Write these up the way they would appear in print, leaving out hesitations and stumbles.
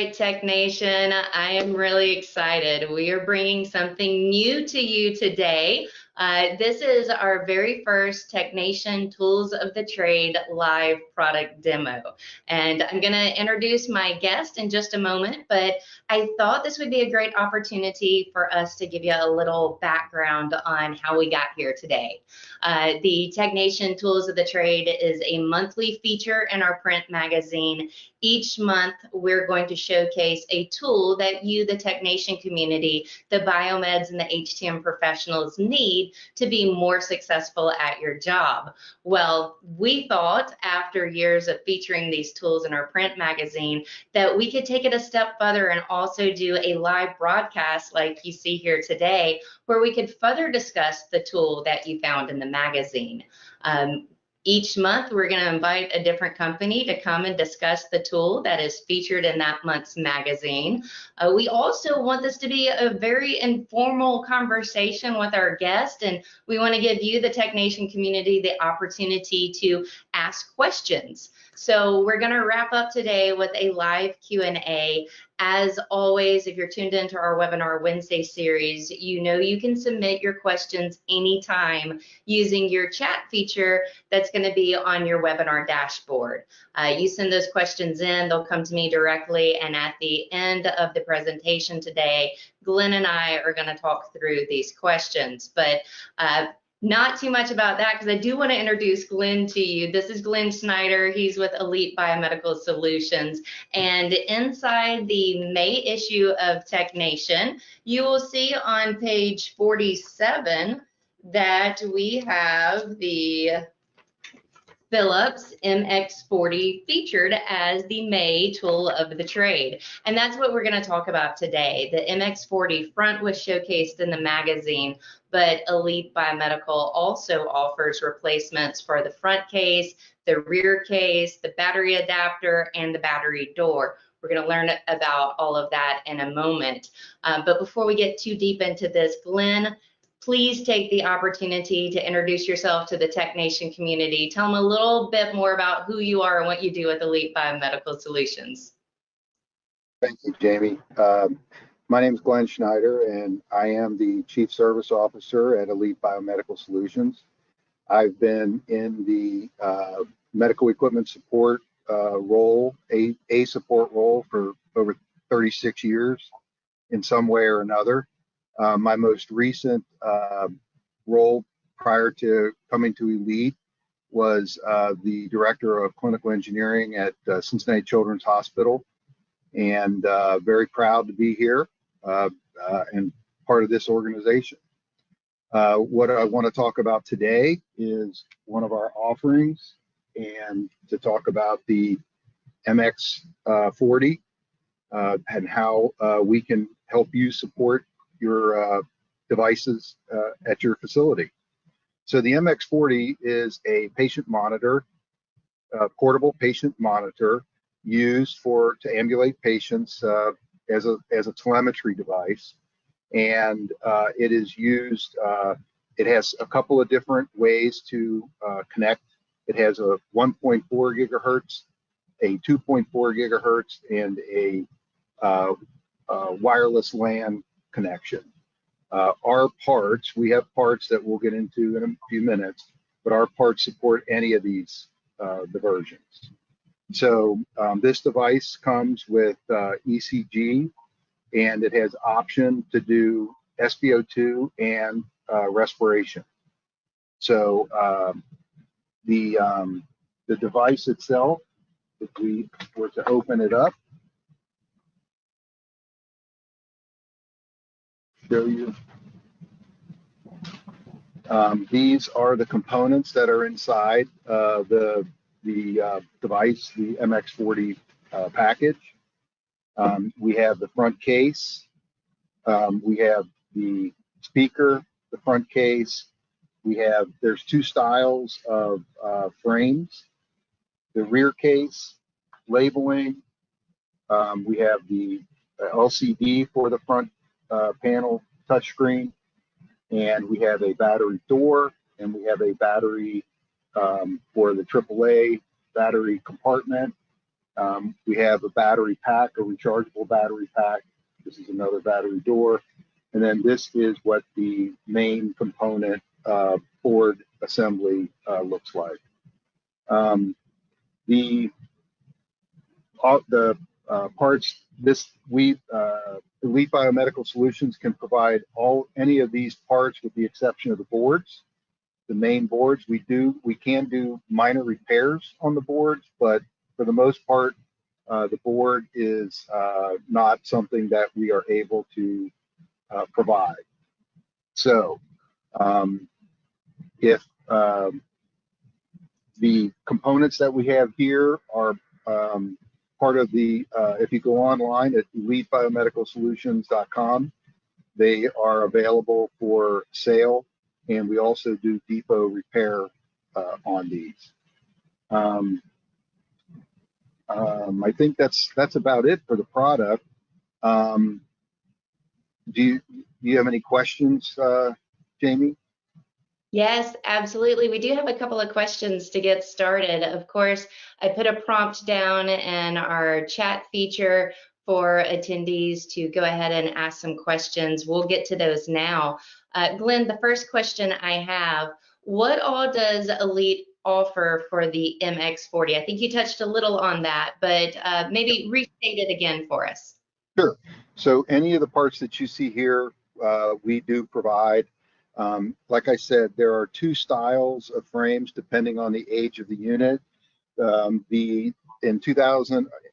right, TechNation, I am really excited. We are bringing something new to you today. This is our very first TechNation Tools of the Trade live product demo. And I'm going to introduce my guest in just a moment, but I thought this would be a great opportunity for us to give you a little background on how we got here today. The TechNation Tools of the Trade is a monthly feature in our print magazine. Each month, we're going to showcase a tool that you, the TechNation community, the biomeds and the HTM professionals need to be more successful at your job. Well, we thought after years of featuring these tools in our print magazine that we could take it a step further and also do a live broadcast like you see here today, where we could further discuss the tool that you found in the magazine. Each month, we're going to invite a different company to come and discuss the tool that is featured in that month's magazine. We also want this to be a very informal conversation with our guest, and we want to give you, the TechNation community, the opportunity to ask questions. So we're going to wrap up today with a live Q&A. As always, if you're tuned into our Webinar Wednesday series, you know you can submit your questions anytime using your chat feature that's going to be on your webinar dashboard. You send those questions in, they'll come to me directly, and at the end of the presentation today, Glenn and I are going to talk through these questions. But not too much about that, because I do want to introduce Glenn to you. This is Glenn Schneider. He's with Elite Biomedical Solutions. And inside the May issue of TechNation, you will see on page 47 that we have the Philips MX40 featured as the May tool of the trade. And that's what we're going to talk about today. The MX40 front was showcased in the magazine, but Elite Biomedical also offers replacements for the front case, the rear case, the battery adapter, and the battery door. We're going to learn about all of that in a moment. But before we get too deep into this, Glenn, please take the opportunity to introduce yourself to the TechNation community. Tell them a little bit more about who you are and what you do with Elite Biomedical Solutions. Thank you, Jamie. My name is Glenn Schneider, and I am the Chief Service Officer at Elite Biomedical Solutions. I've been in the medical equipment support role, a support role, for over 36 years in some way or another. My most recent role prior to coming to Elite was the Director of Clinical Engineering at Cincinnati Children's Hospital, and very proud to be here and part of this organization. What I want to talk about today is one of our offerings, and to talk about the MX40 and how we can help you support your devices at your facility. So the MX40 is a patient monitor, portable patient monitor used to ambulate patients as a telemetry device, and it is used. It has a couple of different ways to connect. It has a 1.4 gigahertz, a 2.4 gigahertz, and a wireless LAN connection. Our parts, we have parts that we'll get into in a few minutes, but our parts support any of these versions. So this device comes with ECG, and it has option to do SpO2 and respiration. So the device itself, if we were to open it up, show you. These are the components that are inside the device, the MX40 package. We have the front case. We have the speaker, the front case. There's two styles of frames. The rear case, labeling. We have the LCD for the front panel touchscreen, and we have a battery door, and we have a battery for the AAA battery compartment, We have a battery pack, a rechargeable battery pack. This is another battery door. And then this is what the main component board assembly looks like. The parts, Elite Biomedical Solutions can provide any of these parts with the exception of the boards. The main boards, we can do minor repairs on the boards, but for the most part, the board is not something that we are able to provide. So if the components that we have here are part of the, if you go online at elitebiomedicalsolutions.com, they are available for sale, and we also do depot repair on these. I think that's about it for the product. Do you have any questions, Jamie? Yes, absolutely. We do have a couple of questions to get started. Of course, I put a prompt down in our chat feature for attendees to go ahead and ask some questions. We'll get to those now. Glenn, the first question I have, what all does Elite offer for the MX40? I think you touched a little on that, but maybe restate it again for us. Sure. So any of the parts that you see here, we do provide. Like I said, there are two styles of frames depending on the age of the unit. In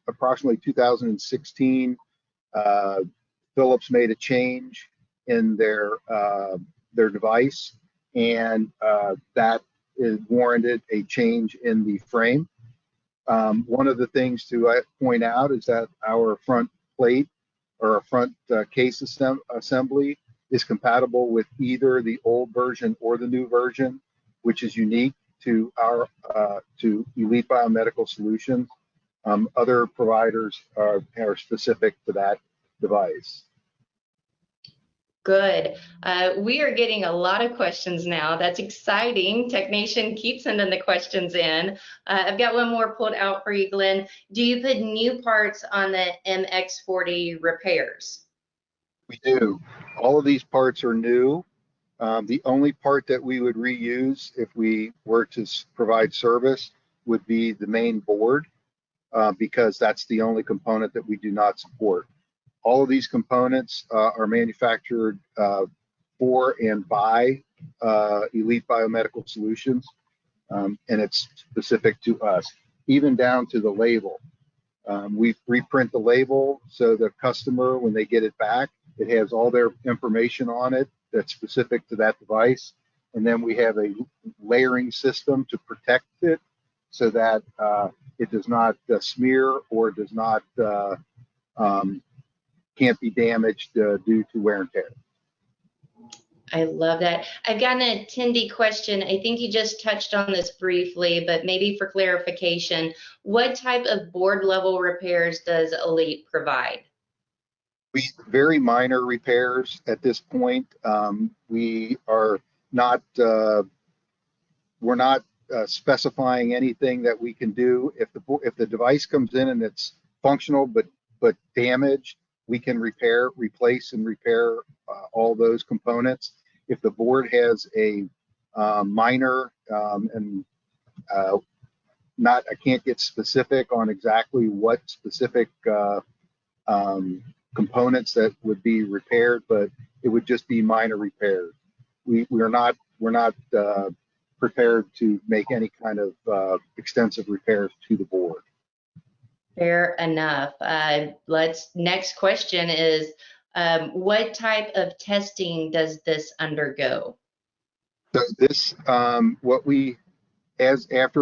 approximately 2016, Philips made a change in their device, and that warranted a change in the frame. One of the things to point out is that our front plate or our front case assembly is compatible with either the old version or the new version, which is unique to our to Elite Biomedical Solutions. Other providers are specific to that device. Good. We are getting a lot of questions now. That's exciting. TechNation keeps sending the questions in. I've got one more pulled out for you, Glenn. Do you put new parts on the MX40 repairs? We do. All of these parts are new. The only part that we would reuse if we were to provide service would be the main board, because that's the only component that we do not support. All of these components are manufactured for and by Elite Biomedical Solutions, and it's specific to us, even down to the label. We reprint the label so the customer, when they get it back, it has all their information on it that's specific to that device. And then we have a layering system to protect it so that it does not smear or does not can't be damaged due to wear and tear. I love that. I've got an attendee question. I think you just touched on this briefly, but maybe for clarification, what type of board level repairs does Elite provide? Very minor repairs at this point. We are not, we're not specifying anything that we can do. If the device comes in and it's functional but damaged, we can replace and repair all those components. If the board has a minor I can't get specific on exactly what specific components that would be repaired, but it would just be minor repairs. We're not prepared to make any kind of extensive repairs to the board. Fair enough. Next question is, what type of testing does this undergo? So this, after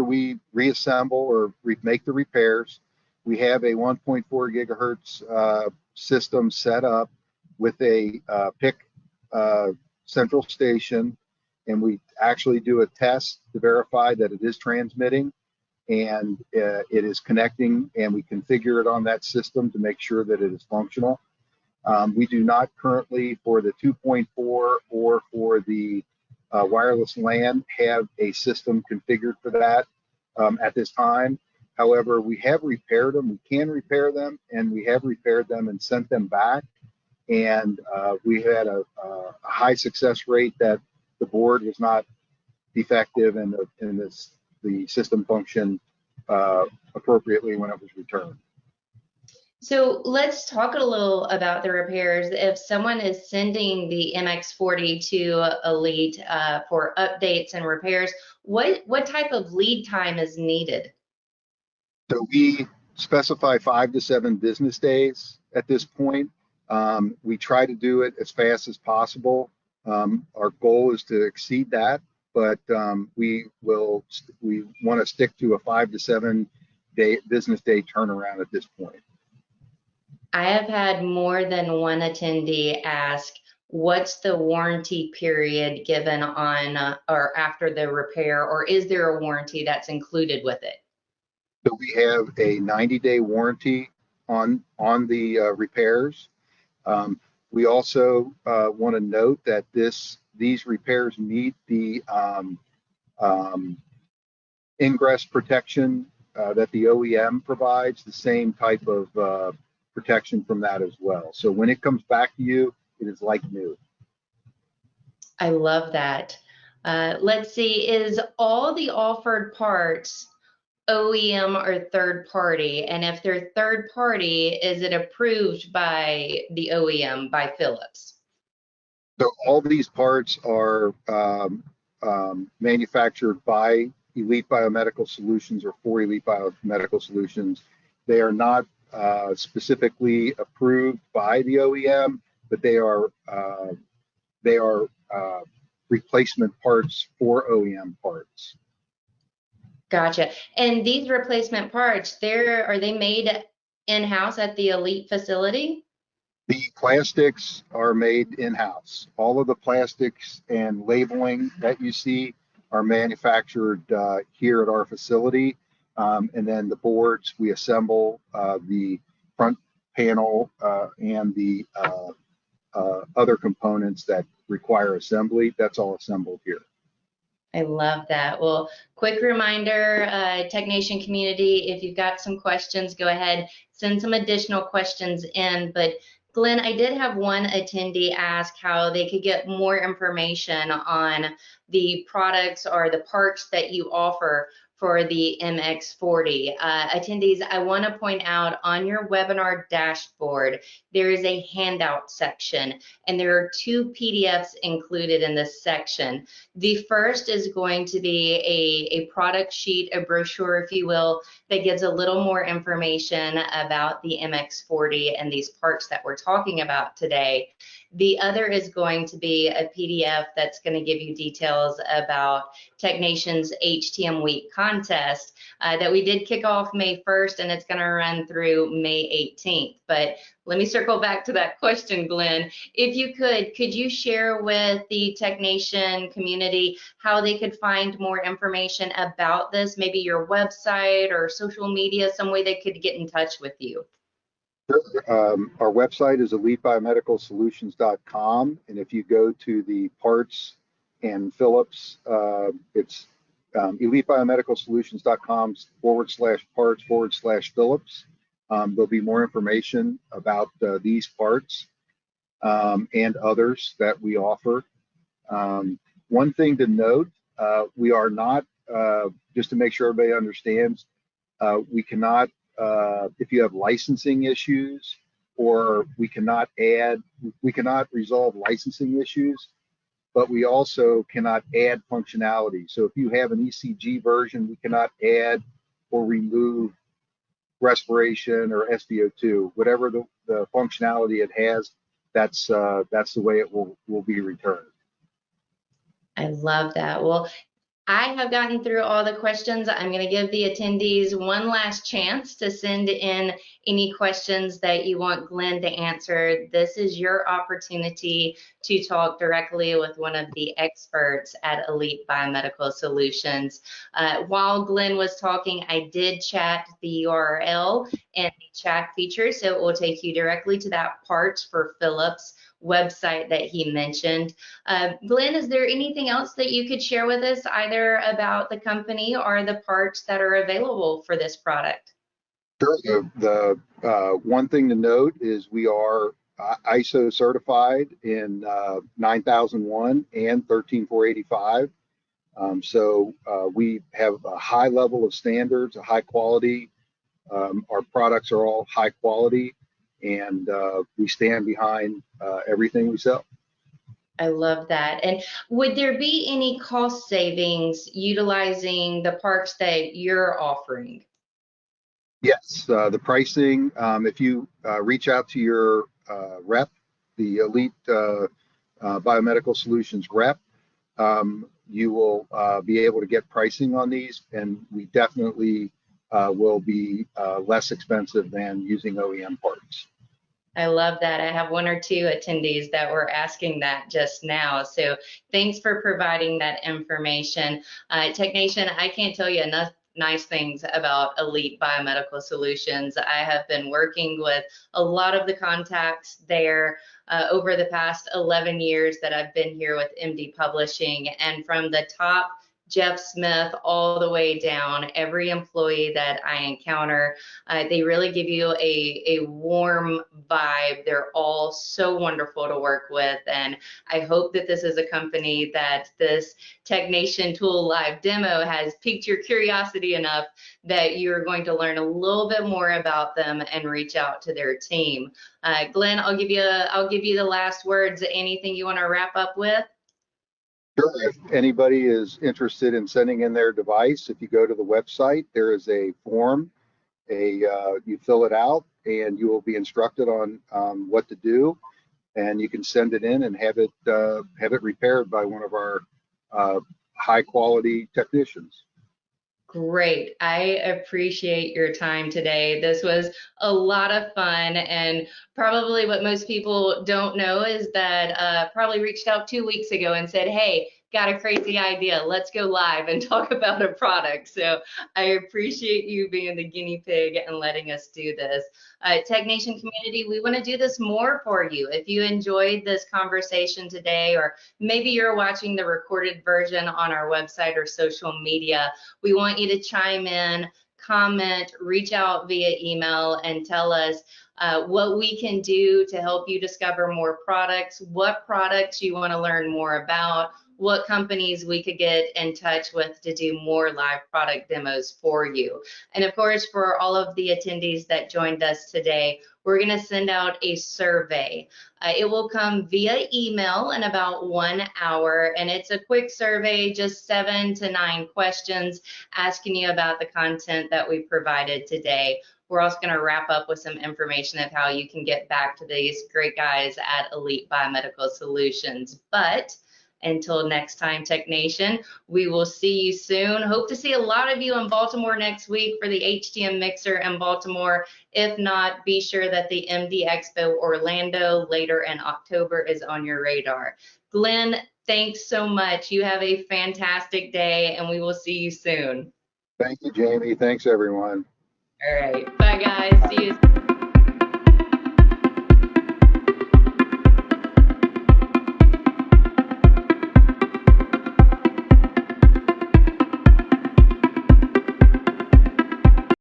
we reassemble or make the repairs, we have a 1.4 gigahertz system set up with a PIC central station, and we actually do a test to verify that it is transmitting and it is connecting, and we configure it on that system to make sure that it is functional. We do not currently, for the 2.4 or for the wireless LAN, have a system configured for that at this time. However, we have repaired them, we can repair them, and we have repaired them and sent them back. And we had a high success rate that the board was not defective and the system functioned appropriately when it was returned. So let's talk a little about the repairs. If someone is sending the MX40 to Elite for updates and repairs, what type of lead time is needed? So we specify 5 to 7 business days at this point. We try to do it as fast as possible. Our goal is to exceed that, but we want to stick to a 5 to 7 business day turnaround at this point. I have had more than one attendee ask, what's the warranty period given on or after the repair, or is there a warranty that's included with it? So we have a 90-day warranty on the repairs. We also want to note that these repairs meet the ingress protection that the OEM provides, the same type of protection from that as well. So when it comes back to you, it is like new. I love that. Let's see, is all the offered parts OEM or third party? And if they're third party, is it approved by the OEM, by Philips? So all these parts are manufactured by Elite Biomedical Solutions or for Elite Biomedical Solutions. They are not specifically approved by the OEM, but they are replacement parts for OEM parts. Gotcha. And these replacement parts, are they made in-house at the Elite facility? The plastics are made in-house. All of the plastics and labeling that you see are manufactured here at our facility. And then the boards, we assemble the front panel and the other components that require assembly. That's all assembled here. I love that. Well, quick reminder, TechNation community, if you've got some questions, go ahead, send some additional questions in. But Glenn, I did have one attendee ask how they could get more information on the products or the parts that you offer for the MX40. Attendees, I want to point out on your webinar dashboard, there is a handout section, and there are 2 PDFs included in this section. The first is going to be a product sheet, a brochure, if you will, that gives a little more information about the MX40 and these parts that we're talking about today. The other is going to be a PDF that's going to give you details about TechNation's HTM Week contest that we did kick off May 1st, and it's going to run through May 18th. But let me circle back to that question, Glenn. If you could you share with the TechNation community how they could find more information about this, maybe your website or social media, some way they could get in touch with you? Our website is elitebiomedicalsolutions.com, and if you go to the parts and Philips, it's elitebiomedicalsolutions.com/parts/Philips. There'll be more information about these parts and others that we offer. One thing to note, we are not, just to make sure everybody understands, we cannot, if you have licensing issues, or we cannot resolve licensing issues, but we also cannot add functionality. So if you have an ECG version, we cannot add or remove respiration or SpO2, whatever the functionality it has, that's the way it will be returned. I love that. Well, I have gotten through all the questions. I'm going to give the attendees one last chance to send in any questions that you want Glenn to answer. This is your opportunity to talk directly with one of the experts at Elite Biomedical Solutions. While Glenn was talking, I did chat the URL and the chat feature, so it will take you directly to that Parts for Philips website that he mentioned. Glenn, is there anything else that you could share with us, either about the company or the parts that are available for this product? Sure. The one thing to note is we are ISO certified in 9001 and 13485. So we have a high level of standards, a high quality. Our products are all high quality, and we stand behind everything we sell. I love that. And would there be any cost savings utilizing the parts that you're offering? Yes, the pricing, if you reach out to your rep, the Elite Biomedical Solutions rep, you will be able to get pricing on these, and we definitely will be less expensive than using OEM parts. I love that. I have one or two attendees that were asking that just now. So thanks for providing that information. TechNation, I can't tell you enough nice things about Elite Biomedical Solutions. I have been working with a lot of the contacts there over the past 11 years that I've been here with MD Publishing, and from the top Jeff Smith all the way down, every employee that I encounter, they really give you a warm vibe. They're all so wonderful to work with, and I hope that this is a company that this TechNation Tool Live demo has piqued your curiosity enough that you're going to learn a little bit more about them and reach out to their team. Glenn, I'll give you the last words. Anything you want to wrap up with? Sure. If anybody is interested in sending in their device, if you go to the website, there is a form. You fill it out, and you will be instructed on what to do, and you can send it in and have it repaired by one of our high quality technicians. Great. I appreciate your time today. This was a lot of fun, and probably what most people don't know is that probably reached out 2 weeks ago and said, hey, got a crazy idea. Let's go live and talk about a product. So I appreciate you being the guinea pig and letting us do this. TechNation community, we want to do this more for you. If you enjoyed this conversation today, or maybe you're watching the recorded version on our website or social media, we want you to chime in, comment, reach out via email, and tell us what we can do to help you discover more products, what products you want to learn more about, what companies we could get in touch with to do more live product demos for you. And of course, for all of the attendees that joined us today, we're going to send out a survey. It will come via email in about 1 hour, and it's a quick survey, just 7 to 9 questions asking you about the content that we provided today. We're also going to wrap up with some information of how you can get back to these great guys at Elite Biomedical Solutions. But until next time, TechNation, we will see you soon. Hope to see a lot of you in Baltimore next week for the HTM Mixer in Baltimore. If not, be sure that the MD Expo Orlando later in October is on your radar. Glenn, thanks so much. You have a fantastic day, and we will see you soon. Thank you, Jamie. Thanks, everyone. All right. Bye, guys. See you soon.